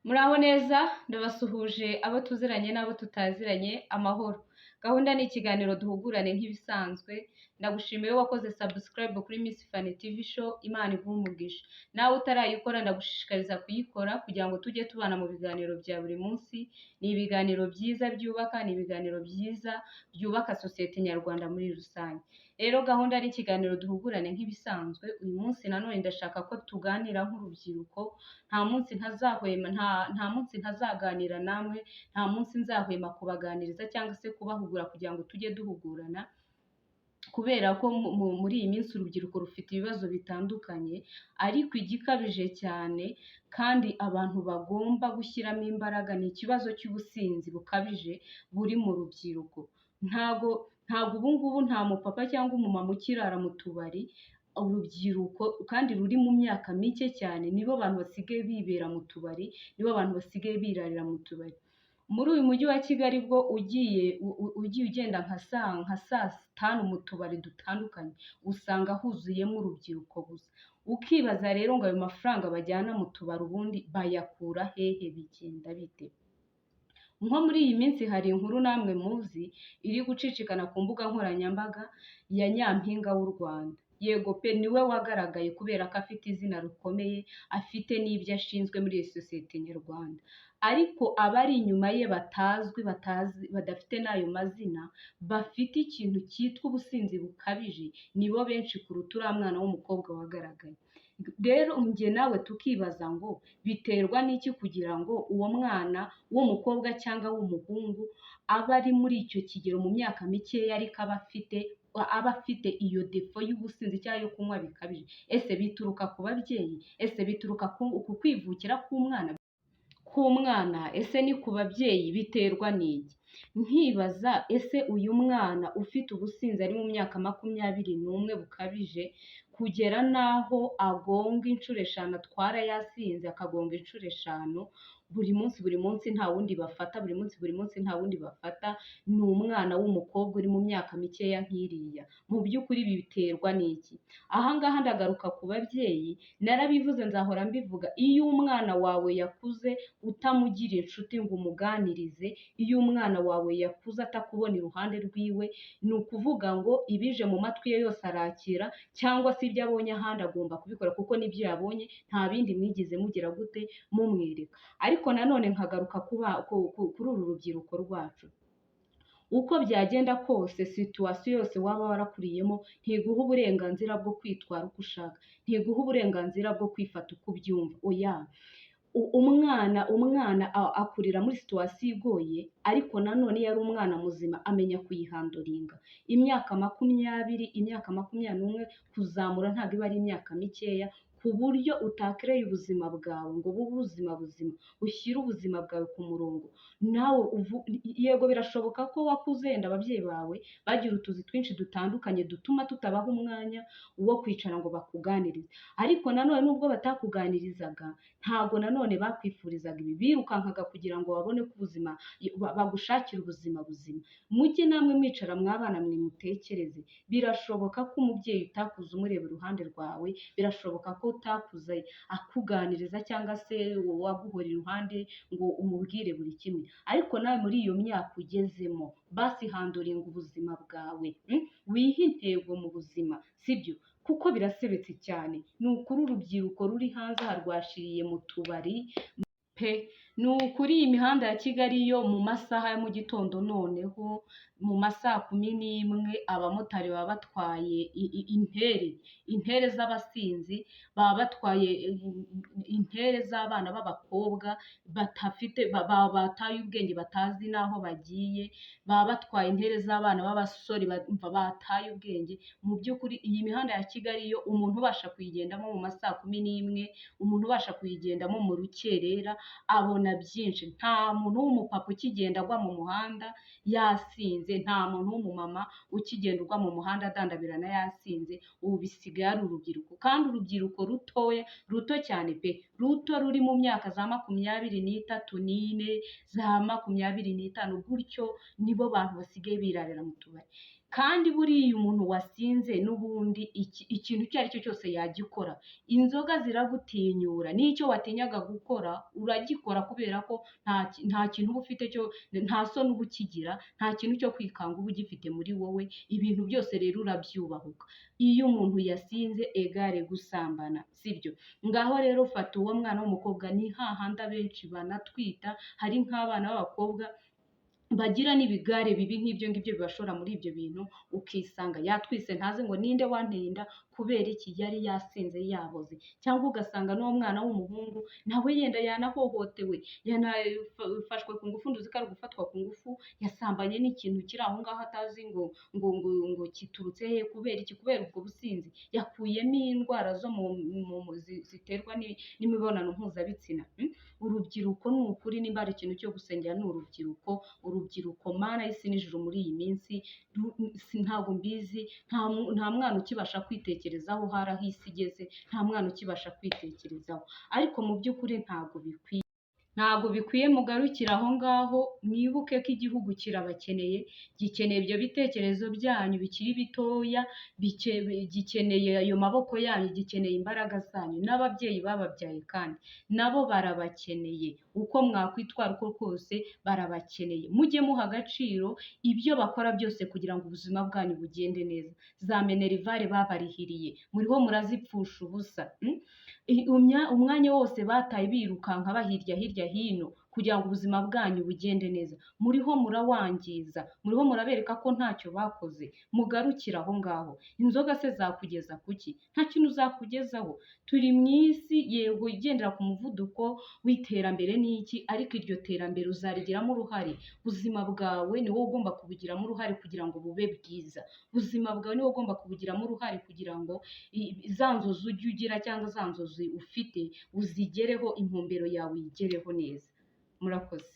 Muraho neza ndabasuhuje abo tuziranye n'abo tutaziranye amahoro. Gahunda ni ikiganiro duhugurane nk'ibisanzwe. Ndagushimiye wakoze subscribe kuri Miss Fanny TV show. Imana iguhe umugisha. Nawe utarayikora ndagushishikariza kuyikora kugira ngo tujye tubana mu biganiro bya buri munsi. Ni ibiganiro byiza byubaka, ni ibiganiro byiza byubaka sosiyete nyarwanda muri rusange. Rero gahunda ari ikiganiro duhugurane nk'ibisanzwe. Uyu munsi nanone ndashaka ko tuganira nk'urubyiruko. Nta munsi ntazaganira namwe, nta munsi nzahwema kubaganiriza cyangwa se kubahugura kugira ngo tujye duhugurana, kubera ko muri iyi minsi urubyiruko rufite ibibazo bitandukanye, ariko igikabije cyane kandi abantu bagomba gushyiramo imbaraga ni ikibazo cy'ubusinzi bukabije buri mu rubyiruko. Ntago ubu ngubu nta mupapa cyangwa umumama ukirara mu tubari. Urubyiruko kandi ruri mu myaka mike cyane nibo bantu basigaye bibera mu tubari, nibo bantu basigaye birarira mu tubari. Muri uyu mujyi wa Kigali bwo ugiye ugenda nka saa tanu mu tubari dutandukanye, usanga huzuyemo urubyiruko gusa. Ukibaza rero ngo ayo mafaranga bajyana mu tubari ubundi bayakura hehe, bigenda bite? Nko muri iyi minsi hari inkuru namwe muzi iri gucicikana ku mbuga nkoranyambaga ya Nyampinga w'u Rwanda. Yego pe, niwe wagaragaye kubera ko afite izina rikomeye, afite n'ibyo ashinzwe muri iyi sosiyete nyarwanda, ariko abari inyuma ye badafite n'ayo mazina, bafite ikintu cyitwa ubusinzi bukabije, nibo benshi kuruta uriya mwana w'umukobwa wagaragaye. Rero njye nawe tukibaza ngo biterwa n'iki kugira ngo uwo mwana w'umukobwa cyangwa w'umuhungu aba ari muri icyo kigero mu myaka mikeya, ariko aba afite iyo defo y'ubusinzi cyangwa yo kunywa bikabije? Ese bituruka ku babyeyi? Ese bituruka ku kwivukira k'umwana? Ese ni ku babyeyi? Biterwa n'iki? Nkibaza, ese uyu mwana ufite ubusinzi ari mu myaka 21 bukabije, kugera n'aho agonga inshuro 5, atwara yasinze akagonga inshuro 5 buri munsi nta wundi bafata, nta wundi bafata, ni umwana w'umukobwa uri mu myaka mikeya nk'iriya. Mu by'ukuri ibi biterwa n'iki? Ahangaha ndagaruka ku babyeyi, narabivuze nzahora mbivuga. Iyo umwana wawe yakuze utamugira inshuti ngo umuganirize, iyo umwana wawe yakuze atakubona iruhande rwiwe, ni ukuvuga ngo ibije mu matwi ye yose arakira, cyangwa se ibyo abonye ahandi agomba kubikora kuko nibyo yabonye, nta bindi mwigeze mugira gute mumwereka. Ariko nanone nkagaruka kuri uru rubyiruko rwacu. Uko byagenda kose, situwasiyo yose waba warakuriyemo ntiguha uburenganzira bwo kwitwara uko ushaka, ntiguha uburenganzira bwo kwifata uko ubyumva. Oya, umwana akurira muri situwasiyo igoye, ariko nanone iyo ari umwana muzima amenya kuyihandoringa. Imyaka 21 kuzamura ntabwo iba ari imyaka mikeya, ku buryo utakereye ubuzima bwawe ngo bube ubuzima buzima, ushyire ubuzima bwawe ku murongo. Nawe yego birashoboka ko wakuze, wenda ababyeyi bawe bagira utuzi twinshi dutandukanye dutuma tutabaha umwanya wo kwicara ngo bakuganirize, ariko nanone nubwo batakuganirizaga, ntabwo nanone bakwifurizaga ibi, birukankaga kugira ngo babone ko ubuzima bagushakira ubuzima buzima. Mujye namwe mwicara mwabana mwe mutekereze. Birashoboka ko umubyeyi utakuze umureba iruhande rwawe, birashoboka ko utakuze akuganiriza cyangwa se waguhora iruhande ngo umubwire buri kimwe, ariko nawe muri iyo myaka ugezemo, basi handoringa ubuzima bwawe, wihe intego mu buzima, sibyo? Kuko birasebetse cyane. Ni ukuri urubyiruko ruri hanze aha rwashiriye mu tubari pe. Ni ukuri iyi mihanda ya Kigali yo mu masaha ya mu gitondo, noneho mu masaha 11 abamotari baba batwaye intere z'abasinzi, baba batwaye intere z'abana b'abakobwa bataye ubwenge, batazi n'aho bagiye, baba batwaye intere z'abana b'abasore bataye ubwenge. Mu by'ukuri iyi mihanda ya Kigali yo umuntu ubasha kuyigendamo mu masaha 11, umuntu ubasha kuyigendamo mu rukerera abona byinshi. Nta muntu w'umupapa ukigenda agwa mu muhanda yasinze, nta muntu w'umumama ukigenda ugwa mu muhanda adandabirana yasinze. Ubu bisigaye ari urubyiruko, kandi urubyiruko ruto cyane pe, ruto ruri mu myaka za 23, 24, za 25 gutyo, nibo bantu basigaye birarira mu tubari. kandi buriya umuntu wasinze n'ubundi ikintu icyo ari cyo cyose yagikora. Inzoga ziragutinyura, n'icyo watinyaga gukora uragikora kubera ko nta kintu uba ufite nta soni uba ukigira, nta kintu cyo kwikanga uba ugifite muri wowe, ibintu byose rero urabyubahuka. Iyo umuntu yasinze egare gusambana, sibyo? Ngaho rero fata uwo mwana w'umukobwa, ni hahandi abenshi banatwita, hari nk'abana b'abakobwa bagira n'ibigare bibi nk'ibyo ngibyo bibashora muri ibyo bintu, ukisanga yatwise ntazi ngo ninde wanteye inda kubera iki, yari yasinze yaboze. Cyangwa ugasanga n'uwo mwana w'umuhungu nawe yenda yanahohotewe, yanafashwe ku ngufu, nduzi ko ari gufatwa ku ngufu, yasambanye n'ikintu kiri aho ngaho atazi ngo kiturutse he, kubera iki? Kubera ubwo businzi yakuyemo indwara zo ziterwa n'imibonano mpuzabitsina. Urubyiruko ni ukuri, nimba ari ikintu cyo gusengera ni urubyiruko mana y'isi n'ijuru muri iyi minsi. Ntabwo mbizi, nta mwana ukibasha kwitekerezaho, hari aho isi igeze, nta mwana ukibasha kwitekerezaho, ariko mu by'ukuri ntabwo bikwiye mugarukira aho ngaho. Mwibuke ko igihugu kirabakeneye, gikeneye ibyo bitekerezo byanyu bikiri bitoya, gikeneye ayo maboko yanyu, gikeneye imbaraga zanyu, n'ababyeyi bababyaye kandi nabo barabakeneye. Uko mwakwitwara uko kose barabakeneye. Mujye muha agaciro ibyo bakora byose kugira ngo ubuzima bwanyu bugende neza. Za minerivare babarihiriye, muriho murazipfusha ubusa. Umwanya wose bataye birukanka bahirya hirya hino kugira ngo ubuzima bwanyu bugende neza, muriho murawangiza, muriho murabereka ko ntacyo bakoze. Mugarukira aho ngaho. Inzoga se zakugeza kuki? Nta kintu zakugezaho. Turi mu isi yego igendera ku muvuduko w'iterambere n'iki, ariko iryo terambere uzarigiramo uruhare. Ubuzima bwawe ni wowe ugomba kubugiramo uruhare kugira ngo bube bwiza. Ubuzima bwawe ni wowe ugomba kubugiramo uruhare kugira ngo za nzozi ujye ugira cyangwa za nzozi ufite uzigereho, intumbero yawe uyigereho neza. Murakoze.